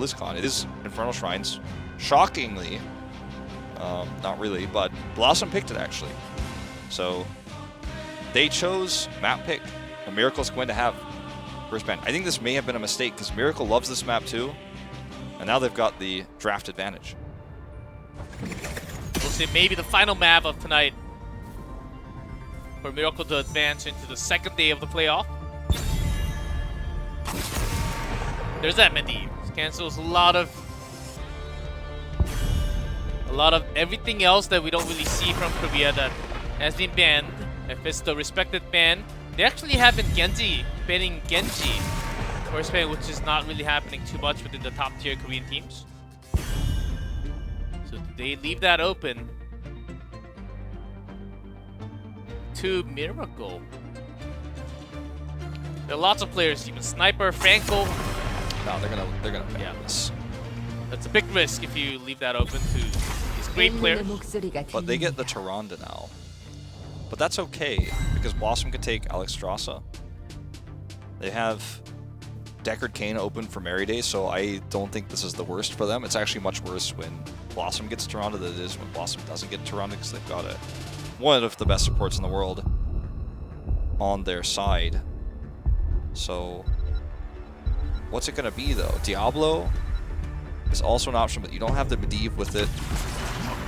BlizzCon. It is Infernal Shrines. Shockingly, not really, but BlossoM picked it actually. So they chose map pick. And Miracle's going to have first ban. I think this may have been a mistake because Miracle loves this map too. And now they've got the draft advantage. We'll see maybe the final map of tonight for Miracle to advance into the second day of the playoff. There's that many. Cancels a lot of everything else that we don't really see from Korea that has been banned. If it's the respected ban, they actually have been banning Genji first ban, which is not really happening too much within the top tier Korean teams. So they leave that open to Miracle. There are lots of players, even Sniper, Franco. No, they're gonna ban this. That's a big risk if you leave that open to these great players. But they get the Tyrande now. But that's okay, because BlossoM can take Alexstrasza. They have Deckard Cain open for Mary Day, so I don't think this is the worst for them. It's actually much worse when BlossoM gets Tyrande than it is when BlossoM doesn't get Tyrande, because they've got one of the best supports in the world on their side. So what's it going to be, though? Diablo is also an option, but you don't have the Medivh with it.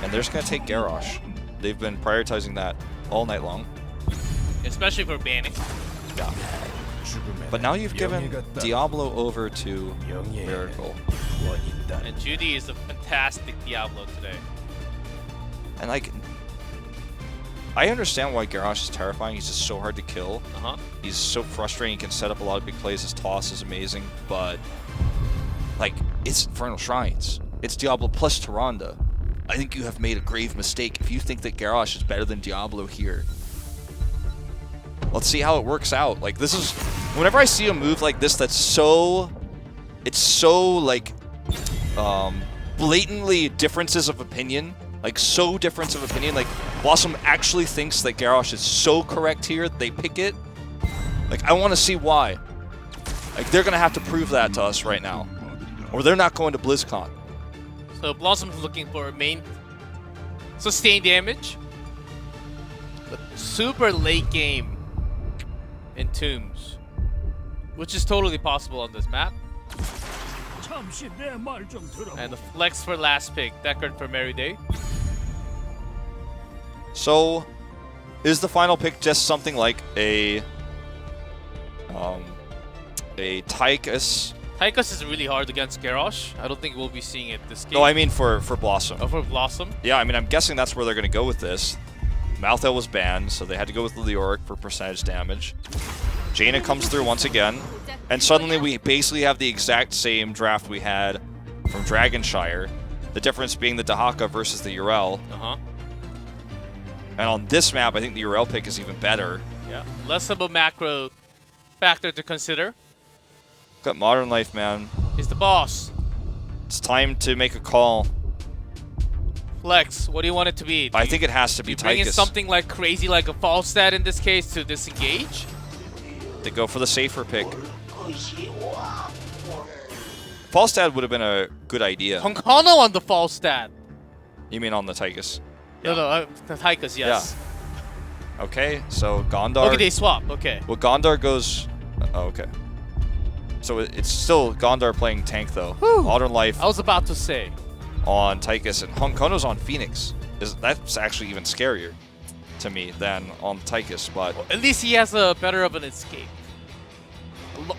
And they're just going to take Garrosh. They've been prioritizing that all night long. Especially for banning. Yeah. But now you've given Diablo over to Miracle. And Judy is a fantastic Diablo today. And like, I understand why Garrosh is terrifying. He's just so hard to kill. He's so frustrating. He can set up a lot of big plays. His toss is amazing. But like, it's Infernal Shrines. It's Diablo plus Tyrande. I think you have made a grave mistake if you think that Garrosh is better than Diablo here. Let's see how it works out. Like, this is, whenever I see a move like this that's so, it's so like blatantly differences of opinion, like so difference of opinion, like BlossoM actually thinks that Garrosh is so correct here, they pick it. Like, I want to see why. Like, they're gonna have to prove that to us right now, or they're not going to BlizzCon. So BlossoM's looking for main sustained damage, but super late game in Tombs, which is totally possible on this map. And the flex for last pick, Deckard for Mary Day. So, is the final pick just something like a Tychus? Tychus is really hard against Garrosh. I don't think we'll be seeing it this game. No, I mean for BlossoM. Oh, for BlossoM? Yeah, I mean, I'm guessing that's where they're going to go with this. Malthael was banned, so they had to go with Leoric for percentage damage. Jaina comes through once again, and suddenly we basically have the exact same draft we had from Dragonshire. The difference being the Dahaka versus the Yrel. And on this map, I think the Yrel pick is even better. Yeah, less of a macro factor to consider. Got Modern Life, man. He's the boss. It's time to make a call. Flex, what do you want it to be? I think it has to be Tychus. Bring in something like crazy, like a Falstad in this case, to disengage? They go for the safer pick. Falstad would have been a good idea. Honkano on the Falstad. You mean on the Tychus? No, the Tychus, yes. Yeah. Okay, so Gondar. Okay, they swap. Okay. Well, Gondar goes. Oh, okay. So it's still Gondar playing tank though. Whew. Modern Life. I was about to say. On Tychus, and Honkono's on Phoenix. That's actually even scarier to me than on Tychus, but well, at least he has a better of an escape.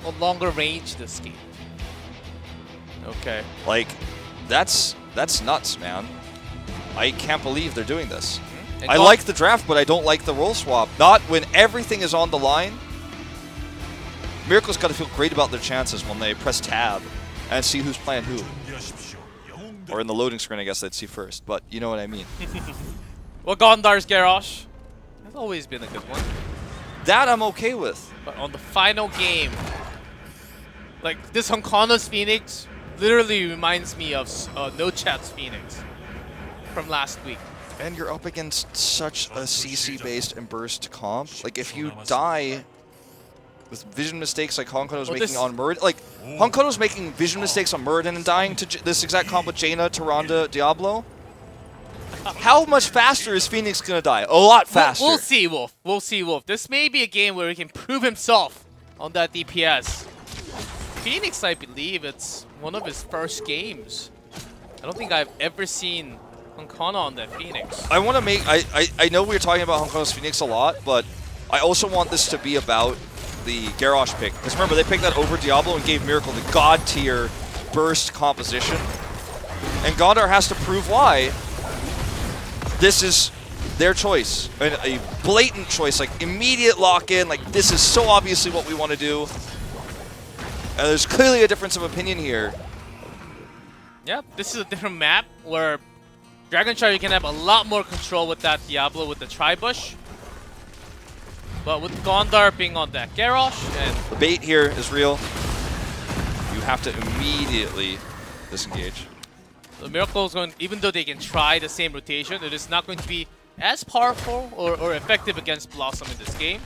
A longer ranged escape. Okay. Like, that's nuts, man. I can't believe they're doing this. I like the draft, but I don't like the role swap. Not when everything is on the line. Miracle's got to feel great about their chances when they press tab and see who's playing who. Or in the loading screen, I guess they'd see first, but you know what I mean. Well, Gondar's Garrosh has always been a good one. That I'm okay with. But on the final game, like this Honkano's Phoenix literally reminds me of No Chat's Phoenix from last week. And you're up against such a CC-based and burst comp. Like, if you die with vision mistakes like Honkono's Well, making on Muradin. Like, Honkono's making vision mistakes on Muradin and dying to this exact comp with Jaina, Tyrande, Diablo. How much faster is Phoenix going to die? A lot faster. We'll see, Wolf. We'll see, Wolf. This may be a game where he can prove himself on that DPS. Phoenix, I believe it's one of his first games. I don't think I've ever seen Honkono on that Phoenix. I want to make... I know we were talking about Honkono's Phoenix a lot, but I also want this to be about the Garrosh pick. Because remember, they picked that over Diablo and gave Miracle the god tier burst composition. And Gondar has to prove why this is their choice. And a blatant choice, like immediate lock-in, like this is so obviously what we want to do. And there's clearly a difference of opinion here. Yeah, this is a different map where Dragon Char you can have a lot more control with that Diablo with the Tri-Bush. But with Gondar being on that Garrosh and... The bait here is real. You have to immediately disengage. The Miracle is going, even though they can try the same rotation, it is not going to be as powerful or effective against BlossoM in this game.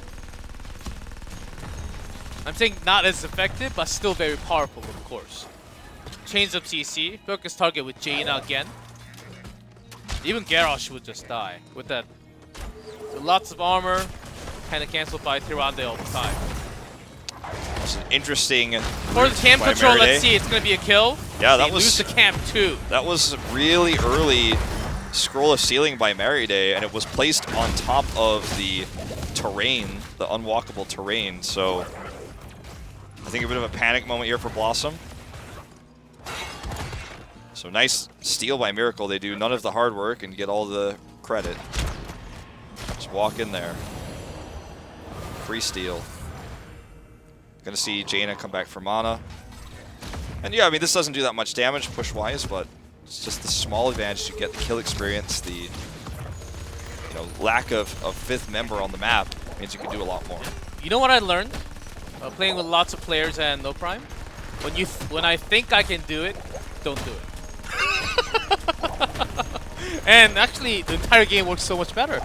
I'm saying not as effective, but still very powerful, of course. Chains up CC, focus target with Jaina again. Even Garrosh would just die with that. Lots of armor, kind of canceled by Tyrande all the time. It's an interesting... For the camp control, let's see, it's going to be a kill. Yeah, they lose the camp too. That was really early Scroll of Sealing by Merryday, and it was placed on top of the terrain, the unwalkable terrain, so I think a bit of a panic moment here for BlossoM. So nice steal by Miracle. They do none of the hard work and get all the credit. Just walk in there. Free steal. Gonna see Jaina come back for mana. And yeah, I mean, this doesn't do that much damage push-wise, but it's just the small advantage you get, the kill experience, the lack of fifth member on the map means you can do a lot more. You know what I learned? Playing with lots of players and no prime? When I think I can do it, don't do it. And actually, the entire game works so much better.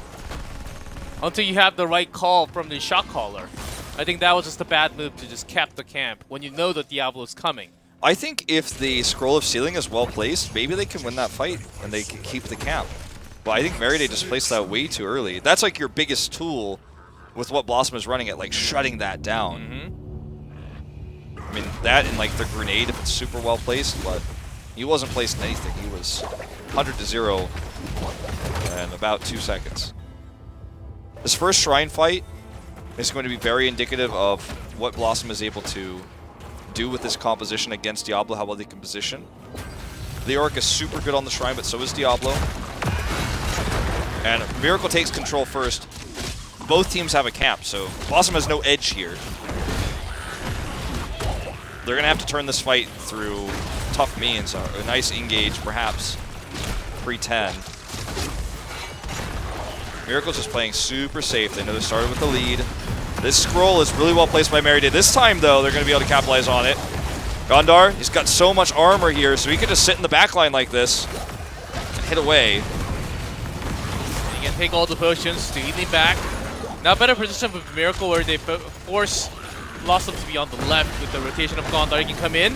Until you have the right call from the shot caller. I think that was just a bad move to just cap the camp when you know that Diablo is coming. I think if the Scroll of Sealing is well placed, maybe they can win that fight and they can keep the camp. But I think Merryday just placed that way too early. That's like your biggest tool with what BlossoM is running at, like shutting that down. I mean, that and like the grenade if it's super well placed, but he wasn't placed in anything. He was 100 to 0 in about 2 seconds. This first Shrine fight is going to be very indicative of what BlossoM is able to do with this composition against Diablo, how well they can position. Leoric is super good on the Shrine, but so is Diablo. And Miracle takes control first. Both teams have a camp, so BlossoM has no edge here. They're going to have to turn this fight through tough means. A nice engage, perhaps, pre-10. Miracle's just playing super safe. They know they started with the lead. This scroll is really well placed by Merryday. This time, though, they're going to be able to capitalize on it. Gondar, he's got so much armor here, so he can just sit in the back line like this and hit away. You can take all the potions to healing back. Now better position with Miracle where they force BlossoM to be on the left with the rotation of Gondar. He can come in.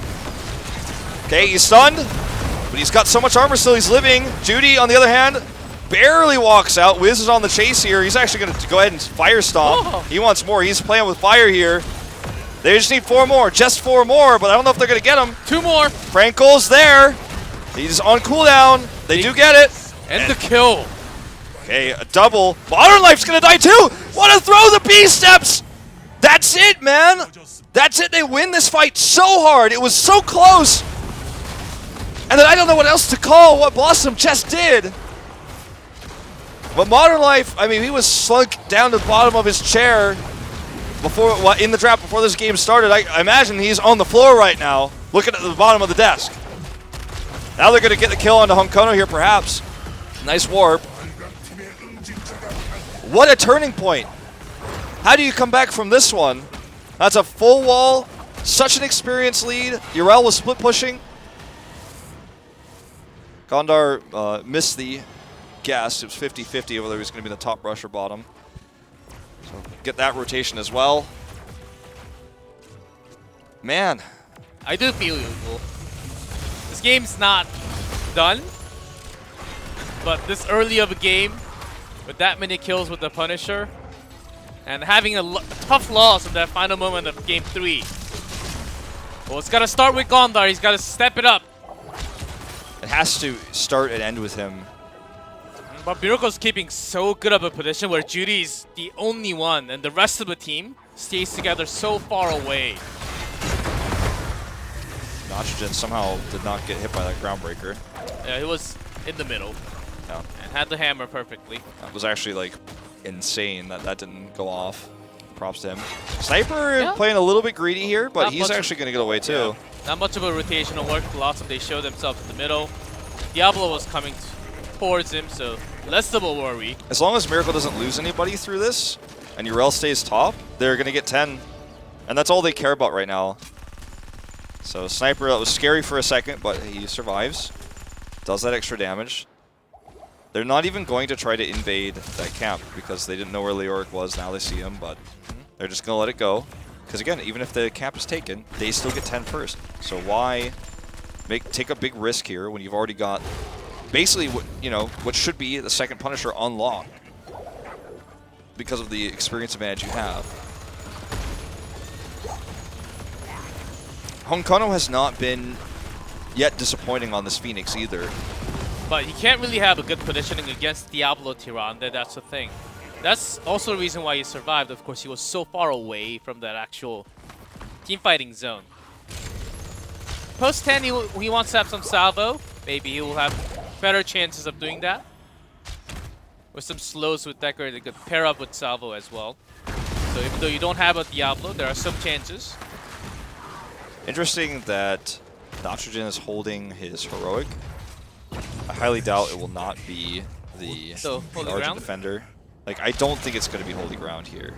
Okay, he's stunned, but he's got so much armor still, he's living. Judy, on the other hand, barely walks out. Wiz is on the chase here. He's actually going to go ahead and fire stomp. Oh. He wants more. He's playing with fire here. They just need 4 more. Just 4 more, but I don't know if they're going to get him. 2 more. Frankel's there. He's on cooldown. They do get it. And the kill. Okay, a double. Modern Life's going to die too. Want to throw the B-steps. That's it, man. That's it. They win this fight so hard. It was so close. And then I don't know what else to call what BlossoM just did. But Modern Life, I mean, he was slunk down to the bottom of his chair before in the draft before this game started. I imagine he's on the floor right now, looking at the bottom of the desk. Now they're going to get the kill onto Honkono here, perhaps. Nice warp. What a turning point. How do you come back from this one? That's a full wall, such an experienced lead. Yrel was split pushing. Gondar missed the guess. It was 50-50 whether he was going to be in the top brush or bottom. So get that rotation as well. Man. I do feel you, Bull. This game's not done, but this early of a game, with that many kills with the Punisher, and having a tough loss in that final moment of Game 3. Well, it's got to start with Gondar. He's got to step it up. It has to start and end with him. But Miracle's keeping so good of a position where Judy's the only one, and the rest of the team stays together so far away. Nitrogen somehow did not get hit by that groundbreaker. Yeah, he was in the middle. Yeah. And had the hammer perfectly. That was actually like insane that that didn't go off. Props to him. Sniper playing a little bit greedy here, but he's actually going to get away too. Yeah. Not much of a rotational work. BlossoM, they showed themselves in the middle. Diablo was coming towards him, so less of a worry. As long as Miracle doesn't lose anybody through this, and Urel stays top, they're going to get 10. And that's all they care about right now. So Sniper, that was scary for a second, but he survives. Does that extra damage. They're not even going to try to invade that camp because they didn't know where Leoric was. Now they see him, but they're just going to let it go. Because again, even if the camp is taken, they still get 10 first. So why take a big risk here when you've already got basically what should be the second Punisher unlocked because of the experience advantage you have. Honkono has not been yet disappointing on this Phoenix either. But he can't really have a good positioning against Diablo Tyrann. That's the thing. That's also the reason why he survived. Of course, he was so far away from that actual teamfighting zone. Post 10, he wants to have some salvo. Maybe he will have better chances of doing that. With some slows with Decker, they could pair up with salvo as well. So even though you don't have a Diablo, there are some chances. Interesting that Nitrogen is holding his heroic. I highly doubt it will not be the Argent Defender. Like, I don't think it's going to be Holy Ground here.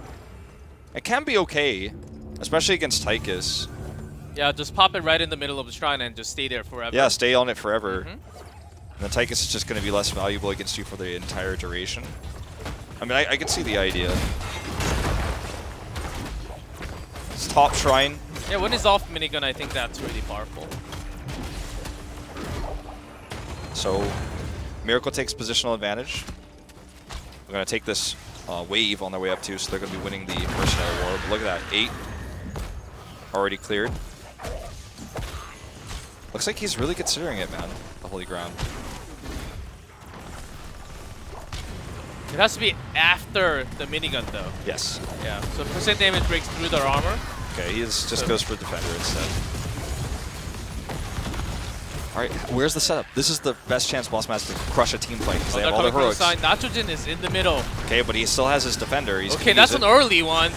It can be okay, especially against Tychus. Yeah, just pop it right in the middle of the shrine and just stay there forever. Yeah, stay on it forever. And then Tychus is just going to be less valuable against you for the entire duration. I mean, I can see the idea. It's top shrine. Yeah, when he's off minigun, I think that's really powerful. So, Miracle takes positional advantage. We're going to take this wave on their way up too, so they're going to be winning the Mercenary War. But look at that, 8 already cleared. Looks like he's really considering it, man, the Holy Ground. It has to be after the minigun, though. Yes. Yeah, so percent damage breaks through their armor. Okay, he just goes for Defender instead. All right, where's the setup? This is the best chance BlossoM has to crush a team fight because they have all the heroics. Nitrogen is in the middle. Okay, but he still has his Defender. He's okay, that's an early one.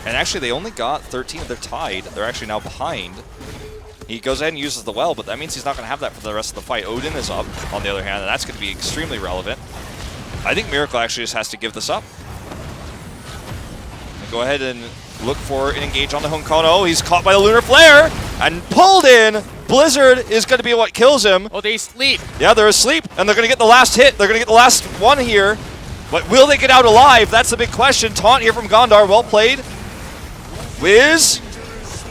And actually, they only got 13. They're tied. They're actually now behind. He goes ahead and uses the well, but that means he's not going to have that for the rest of the fight. Odin is up, on the other hand, and that's going to be extremely relevant. I think Miracle actually just has to give this up. And go ahead and look for an engage on the Honkono. He's caught by the Lunar Flare and pulled in. Blizzard is going to be what kills him. Oh, they sleep. Yeah, they're asleep, and they're going to get the last hit. They're going to get the last one here. But will they get out alive? That's the big question. Taunt here from Gondar. Well played. Wiz.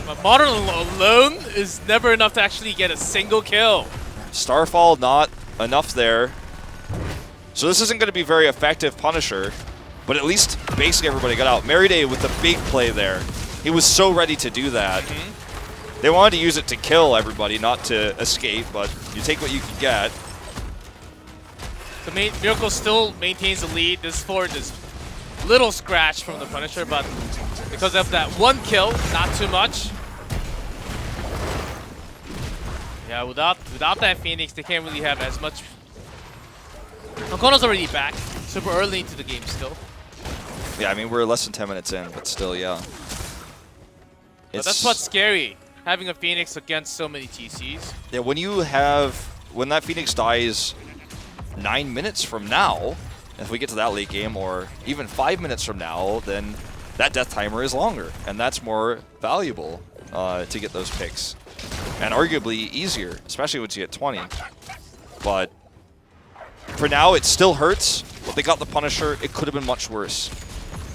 But Modern alone is never enough to actually get a single kill. Starfall not enough there. So this isn't going to be very effective Punisher, but at least basically everybody got out. Merryday with the big play there. He was so ready to do that. They wanted to use it to kill everybody, not to escape, but you take what you can get. So Miracle still maintains the lead. This forward is little scratch from the Punisher, but because of that one kill, not too much. Yeah, without that Phoenix, they can't really have as much. Honkono's already back, super early into the game still. Yeah, I mean, we're less than 10 minutes in, but still, yeah. But that's what's scary, having a Phoenix against so many TCs. Yeah, when that Phoenix dies 9 minutes from now, if we get to that late game, or even 5 minutes from now, then that death timer is longer, and that's more valuable to get those picks. And arguably easier, especially once you get 20. But for now, it still hurts, but they got the Punisher. It could have been much worse.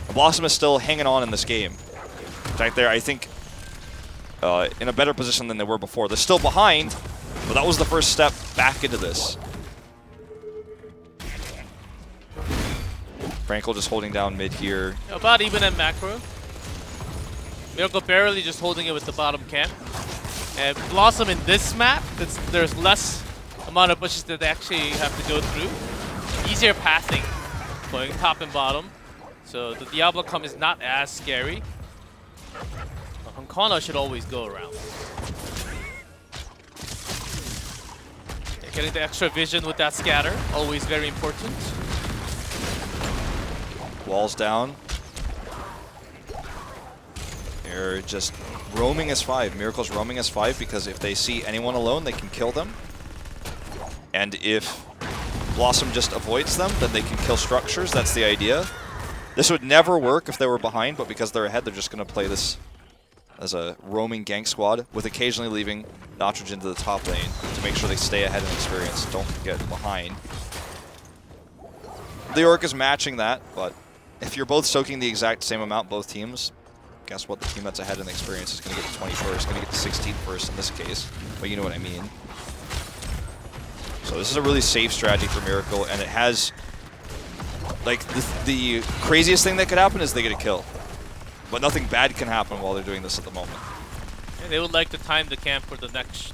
BlossoM is still hanging on in this game. In fact, I think in a better position than they were before. They're still behind, but that was the first step back into this. Frankel just holding down mid here. About even at macro. Miracle barely just holding it with the bottom camp. And BlossoM in this map, there's less amount of bushes that they actually have to go through. Easier pathing, going top and bottom. So the Diablo come is not as scary. Honkano should always go around. Yeah, getting the extra vision with that scatter, always very important. Walls down. They're just roaming S5. Miracle's roaming S5 because if they see anyone alone, they can kill them. And if BlossoM just avoids them, then they can kill structures. That's the idea. This would never work if they were behind, but because they're ahead, they're just going to play this as a roaming gank squad, with occasionally leaving Nitrogen to the top lane to make sure they stay ahead in experience, don't get behind. The Orc is matching that, but if you're both soaking the exact same amount, both teams, guess what? The team that's ahead in experience is going to get the 21st, going to get the 16th first in this case, but you know what I mean. So this is a really safe strategy for Miracle, and it has, like, the craziest thing that could happen is they get a kill. But nothing bad can happen while they're doing this at the moment. And they would like to time the camp for the next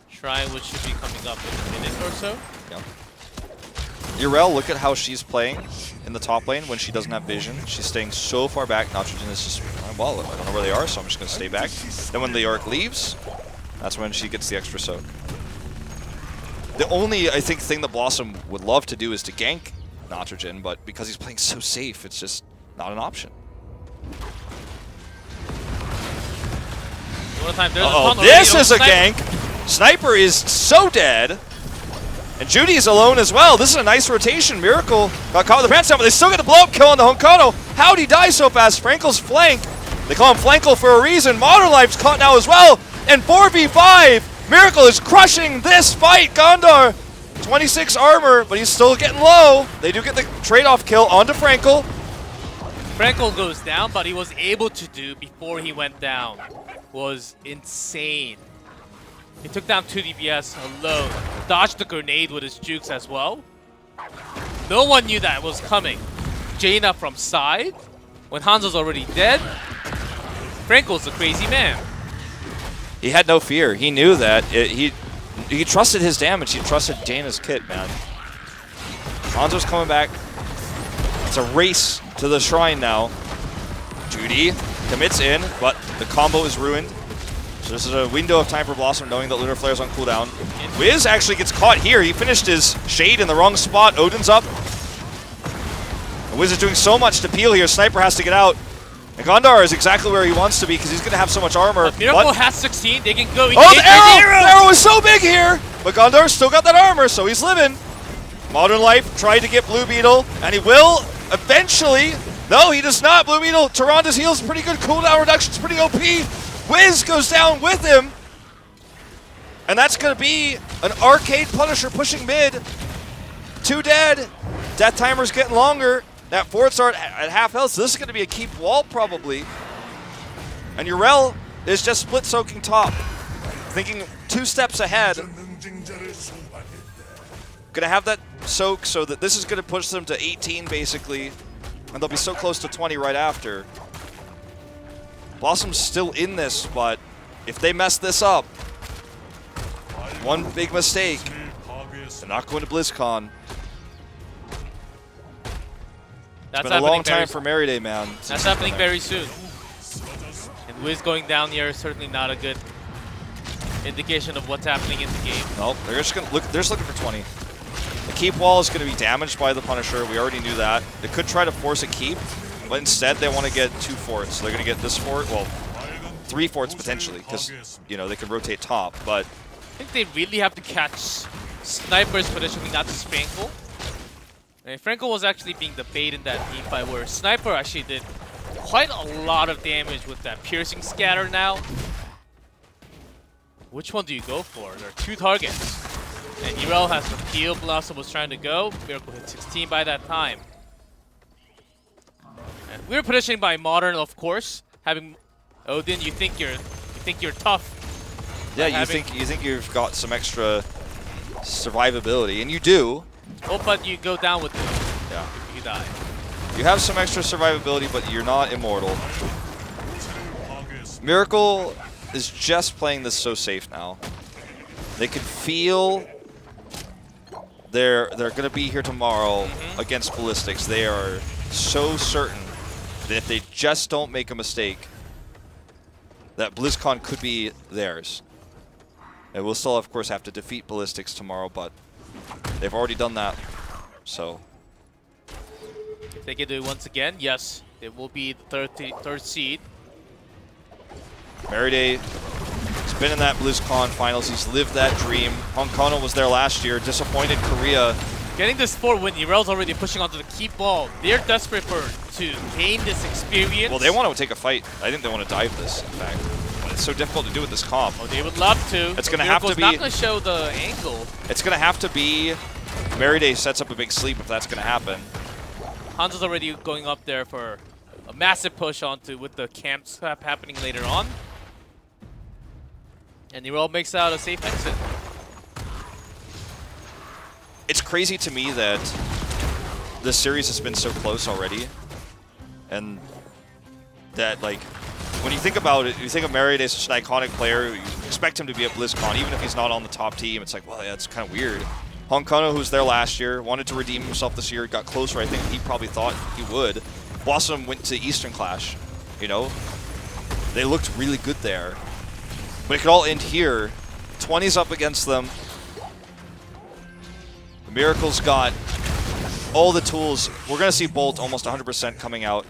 shrine, which should be coming up in a minute or so. Yeah. Urel, look at how she's playing in the top lane when she doesn't have vision. She's staying so far back. Nitrogen is just, well, I don't know where they are, so I'm just going to stay back. Then when the Orc leaves, that's when she gets the extra soak. The only, I think, thing that BlossoM would love to do is to gank Nitrogen, but because he's playing so safe, it's just not an option. Uh-oh, this is a gank! Sniper is so dead! And Judy is alone as well. This is a nice rotation. Miracle got caught with the pants down, but they still get the blow-up kill on the Honkano. How'd he die so fast? Frankel's flank. They call him Flankle for a reason. Modern Life's caught now as well. And 4v5. Miracle is crushing this fight. Gondar, 26 armor, but he's still getting low. They do get the trade-off kill onto Frankel. Frankel goes down, but he was able to do before he went down was insane. He took down 2 DPS alone, dodged the grenade with his jukes as well. No one knew that was coming. Jaina from side, when Hanzo's already dead. Frankel's a crazy man. He had no fear. He knew that. He trusted his damage. He trusted Jaina's kit, man. Hanzo's coming back. It's a race to the shrine now. Judy commits in, but the combo is ruined. So this is a window of time for BlossoM, knowing that Lunar Flare's on cooldown. Wiz actually gets caught here. He finished his shade in the wrong spot. Odin's up. And Wiz is doing so much to peel here. Sniper has to get out. And Gondar is exactly where he wants to be because he's going to have so much armor. But Miracle has 16. They can go. Oh, the arrow! The arrow is so big here! But Gondar's still got that armor, so he's living. Modern Life tried to get Blue Beetle, and he will eventually. No, he does not. Blue Beetle, Tyranda's heals pretty good. Cooldown reduction's pretty OP. Wiz goes down with him. And that's going to be an Arcade Punisher pushing mid. 2 dead. Death timer's getting longer. That forward start at half health, so this is going to be a keep wall probably. And Urel is just split soaking top. Thinking 2 steps ahead. Going to have that soak so that this is going to push them to 18 basically. And they'll be so close to 20 right after. BlossoM's still in this, but if they mess this up, one big mistake, they're not going to BlizzCon. It's been a long time for Mary Day, man. That's happening very soon. And Wiz going down here is certainly not a good indication of what's happening in the game. Nope, they're just gonna look. They're just looking for 20. The keep wall is going to be damaged by the Punisher. We already knew that. They could try to force a keep, but instead they want to get 2 forts. So they're going to get this fort, well, 3 forts potentially, because you know they can rotate top. But I think they really have to catch Sniper's positioning, not just Frankel. And Frankel was actually being the bait in that team fight, where Sniper actually did quite a lot of damage with that piercing scatter now. Which one do you go for? There are 2 targets. And Urel has the peel. BlossoM was trying to go. Miracle hit 16 by that time. And we're positioning by Modern, of course. Having Odin, you think You think you're tough. Yeah, you think you've got some extra survivability, and you do. Oh, but you go down with it. Yeah. You die. You have some extra survivability, but you're not immortal. Miracle is just playing this so safe now. They can feel they're going to be here tomorrow against Ballistics. They are so certain that if they just don't make a mistake, that BlizzCon could be theirs. And we'll still, of course, have to defeat Ballistics tomorrow, but they've already done that, so. If they can do it once again, yes, it will be the third seed. Meriday has been in that BlizzCon finals. He's lived that dream. Hongkong was there last year. Disappointed Korea. Getting this 4-win, Irel's already pushing onto the key ball. They're desperate to gain this experience. Well, they want to take a fight. I think they want to dive this, in fact. But it's so difficult to do with this comp. Oh, they would love to. It's going to have to be. Not going to show the angle. It's going to have to be. Meriday sets up a big sleep if that's going to happen. Hanzo's already going up there for a massive push onto with the camp swap happening later on. And Irel makes out a safe exit. It's crazy to me that this series has been so close already. And that, like, when you think about it, you think of Meriday as such an iconic player, you expect him to be at BlizzCon, even if he's not on the top team. It's like, well, yeah, it's kind of weird. Hongkong, who was there last year, wanted to redeem himself this year, got closer. I think he probably thought he would. BlossoM went to Eastern Clash, you know? They looked really good there. But it could all end here. 20's up against them. The Miracle's got all the tools. We're going to see Bolt almost 100% coming out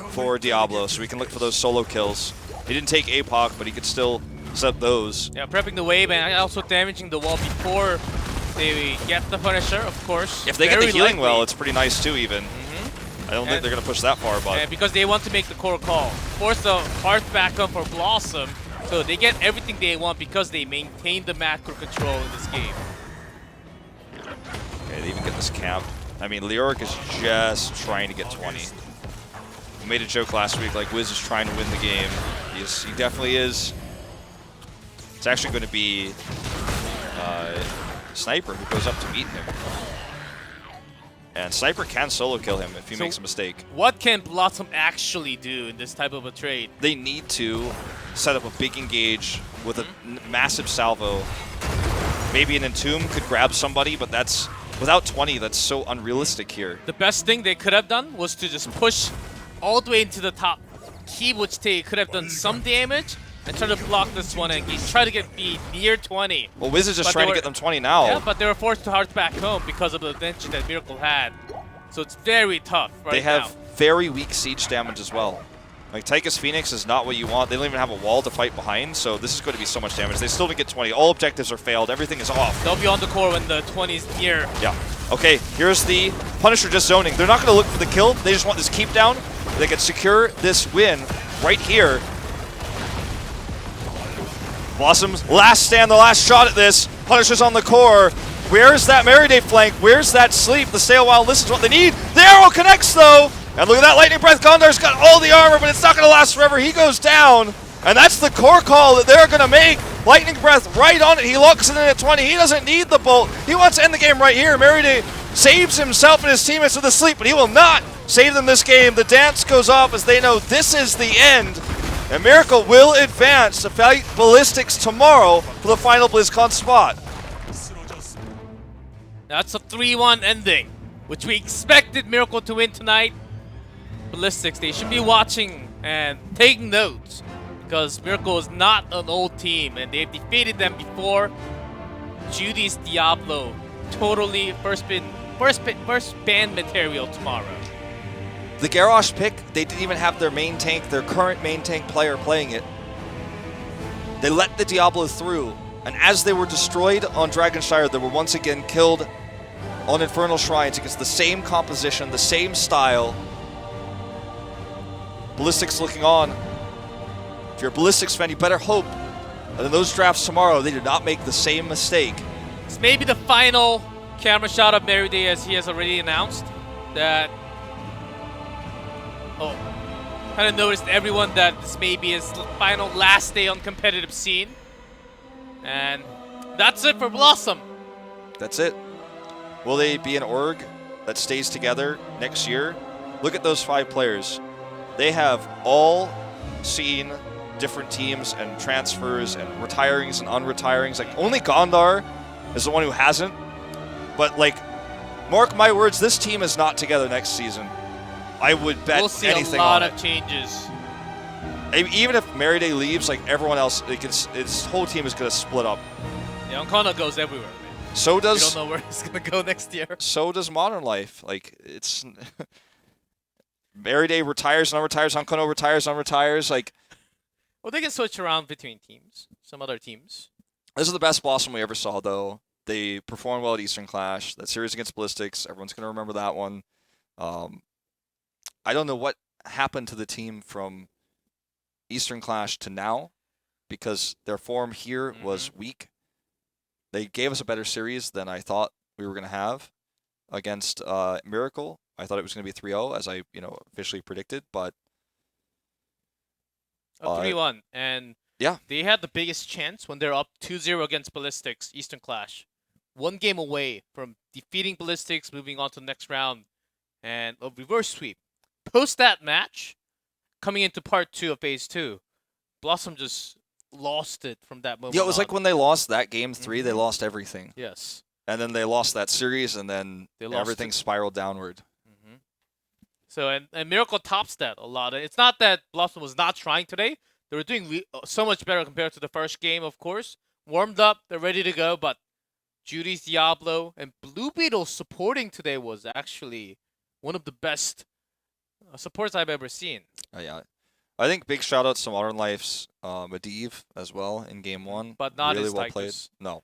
for Diablo, so we can look for those solo kills. He didn't take APOC, but he could still set up those. Yeah, prepping the wave and also damaging the wall before they get the Punisher, of course. If they get the healing well, it's pretty nice too, even. I don't think they're going to push that far, but... And because they want to make the core call. Force the Hearth back up for BlossoM, so they get everything they want because they maintain the macro control in this game. Okay, they even get this camp. I mean, Leoric is just trying to get 20. We made a joke last week, like Wiz is trying to win the game. He definitely is. It's actually going to be Sniper who goes up to meet him. And Sniper can solo kill him if he makes a mistake. What can BlossoM actually do in this type of a trade? They need to set up a big engage with a massive salvo. Maybe an Entomb could grab somebody, but that's without 20, that's so unrealistic here. The best thing they could have done was to just push all the way into the top key, which they could have done some damage, and try to block this one and try to be near 20. Well, Wiz is just trying to get them 20 now. Yeah, but they were forced to heart back home because of the advantage that Miracle had. So it's very tough right now. They have very weak siege damage as well. Like, Tychus Phoenix is not what you want. They don't even have a wall to fight behind, so this is going to be so much damage. They still didn't get 20. All objectives are failed. Everything is off. They'll be on the core when the 20 is near. Yeah. Okay, here's the Punisher just zoning. They're not going to look for the kill. They just want this keep down. They can secure this win right here. BlossoM's last stand, the last shot at this. Punisher's on the core. Where's that Meriday flank? Where's that sleep? The stay a while, this is what they need. The arrow connects though. And look at that Lightning Breath. Gondar's got all the armor, but it's not going to last forever. He goes down. And that's the core call that they're going to make. Lightning Breath right on it. He locks it in at 20. He doesn't need the bolt. He wants to end the game right here. Meriday saves himself and his teammates with a sleep, but he will not save them this game. The dance goes off as they know this is the end. And Miracle will advance to fight Ballistics tomorrow for the final BlizzCon spot. That's a 3-1 ending, which we expected Miracle to win tonight. Ballistics, they should be watching and taking notes because Miracle is not an old team and they've defeated them before. Judy's Diablo, totally first ban material tomorrow. The Garrosh pick, they didn't even have their main tank, their current main tank player playing it. They let the Diablo through, and as they were destroyed on Dragonshire, they were once again killed on Infernal Shrines against the same composition, the same style. Ballistics looking on. If you're a Ballistics fan, you better hope that in those drafts tomorrow, they do not make the same mistake. It's maybe the final camera shot of Meriday, as he has already announced that... Oh, kind of noticed everyone that this may be his final last day on competitive scene. And that's it for BlossoM. That's it. Will they be an org that stays together next year? Look at those 5 players. They have all seen different teams and transfers and retirings and unretirings. Like, only Gondar is the one who hasn't. But, like, mark my words, this team is not together next season. I would bet We'll see anything a lot on of it. changes. Even if Meriday leaves, like, everyone else, its whole team is going to split up. Yeah, Onkana goes everywhere, man. So We does don't know where he's gonna go next year. so does Modern Life. Like, it's Meriday retires, unretires, Hankono retires, unretires. Like, Well, they can switch around between teams. Some other teams. this is the best BlossoM we ever saw, though. They performed well at Eastern Clash. That series against Ballistics, everyone's going to remember that one. I don't know what happened to the team from Eastern Clash to now, because their form here was weak. They gave us a better series than I thought we were going to have against Miracle. I thought it was going to be 3-0, as I officially predicted, but 3-1, and yeah, they had the biggest chance when they're up 2-0 against Ballistics, Eastern Clash. 1 game away from defeating Ballistics, moving on to the next round, and a reverse sweep. Post that match, coming into part 2 of Phase 2, BlossoM just lost it from that moment. Yeah, it was on. like when they lost that game 3, they lost everything. Yes. And then they lost that series, and then everything spiraled downward. So, and Miracle tops that a lot. It's not that BlossoM was not trying today. They were doing so much better compared to the first game, of course. Warmed up, they're ready to go, but Judy's Diablo and Blue Beetle supporting today was actually one of the best supports I've ever seen. Yeah. I think big shout outs to Modern Life's Medivh as well in game 1. But not really as well Tychus. played. No,